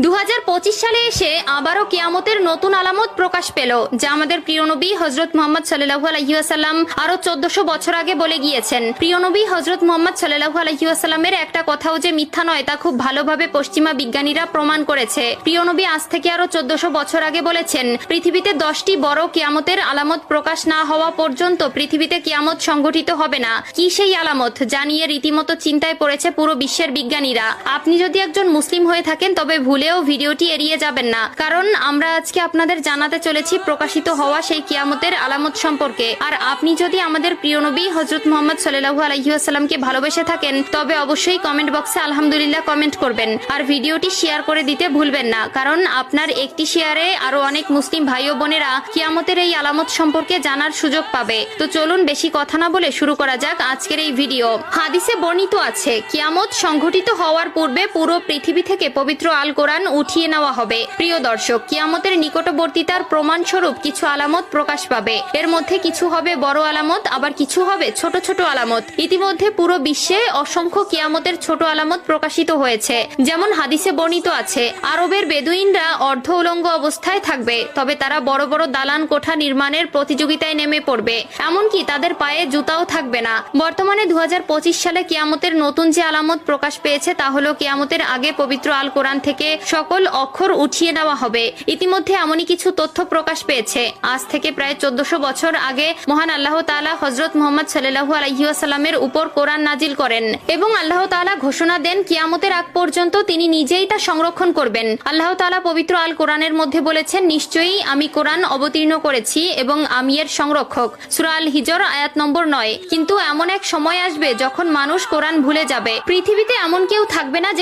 2025 সালে এসে আবারও কিয়ামতের নতুন আলামত প্রকাশ পেল, যা আমাদের প্রিয় নবী হযরত মুহাম্মদ সাল্লাল্লাহু আলাইহি ওয়াসাল্লাম আরো 1400 বছর আগে বলে গিয়েছেন। প্রিয় নবী হযরত মুহাম্মদ সাল্লাল্লাহু আলাইহি ওয়াসাল্লামের একটা কথাও যে মিথ্যা নয় তা খুব ভালোভাবে পশ্চিমা বিজ্ঞানীরা প্রমাণ করেছে। প্রিয় নবী আজ থেকে আরো 1400 বছর আগে বলেছেন, পৃথিবীতে 10টি বড় কিয়ামতের আলামত প্রকাশ না হওয়া পর্যন্ত পৃথিবীতে কিয়ামত সংঘটিত হবে না। কি সেই আলামত যা নিয়ে রীতিমতো চিন্তায় পড়েছে পুরো বিশ্বের বিজ্ঞানীরা? আপনি যদি একজন মুসলিম হয়ে থাকেন তবে ভুলেও ভিডিওটি এড়িয়ে যাবেন না, কারণ আমরা আজকে আপনাদের জানাতে চলেছি প্রকাশিত হওয়া সেই কিয়ামতের আলামত সম্পর্কে। আর আপনি যদি আমাদের প্রিয় নবী হযরত মুহাম্মদ সাল্লাল্লাহু আলাইহি ওয়াসাল্লামকে ভালোবেসে থাকেন তবে অবশ্যই কমেন্ট বক্সে আলহামদুলিল্লাহ কমেন্ট করবেন আর ভিডিওটি শেয়ার করে দিতে ভুলবেন না, কারণ আপনার একটি শেয়ারে আরো অনেক মুসলিম ভাই ও বোনেরা কিয়ামতের এই আলামত সম্পর্কে জানার সুযোগ পাবে। তো চলুন বেশি কথা না বলে শুরু করা যাক আজকের এই ভিডিও। হাদিসে বর্ণিত আছে, কিয়ামত সংঘটিত হওয়ার পূর্বে পুরো পৃথিবী থেকে পবিত্র আল কোরআন উঠিয়ে নেওয়া হবে। প্রিয় দর্শক, কিয়ামতের নিকটবর্তীতার প্রমাণস্বরূপ কিছু আলামত প্রকাশ পাবে। এর মধ্যে কিছু হবে বড় আলামত, আবার কিছু হবে ছোট ছোট আলামত। ইতিমধ্যে পুরো বিশ্বে অসংখ্য কিয়ামতের ছোট আলামত প্রকাশিত হয়েছে। যেমন হাদিসে বর্ণিত আছে, আরবের বেদুইনরা অর্ধ উলঙ্গ অবস্থায় থাকবে, তবে তারা বড় বড় দালান কোঠা নির্মাণের প্রতিযোগিতায় নেমে পড়বে, এমনকি তাদের পায়ে জুতাও থাকবে না। বর্তমানে 2025 সালে কিয়ামতের নতুন যে আলামত প্রকাশ পেয়েছে তা হলো কিয়ামতের আগে পবিত্র আল কোরআন থেকে সকল অক্ষর উঠিয়ে নেওয়া হবে। ইতিমধ্যে এমনই কিছু তথ্য প্রকাশ পেয়েছে। আজ থেকে প্রায় 1400 বছর আগে মহান আল্লাহ তাআলা হযরত মুহাম্মদ সাল্লাল্লাহু আলাইহি ওয়াসাল্লামের উপর কোরআন নাজিল করেন এবং আল্লাহ তাআলা ঘোষণা দেন কিয়ামতের আগ পর্যন্ত তিনি নিজেই তা সংরক্ষণ করবেন। আল্লাহ তাআলা পবিত্র আল কোরআনের মধ্যে বলেছেন, নিশ্চয়ই আমি কোরআন অবতীর্ণ করেছি এবং আমি এর সংরক্ষক। সূরা আল হিজর আয়াত নম্বর 9। কিন্তু এমন এক সময় আসবে যখন মানুষ কোরআন ভুলে যাবে। পৃথিবীতে এমন কেউ থাকবে না যে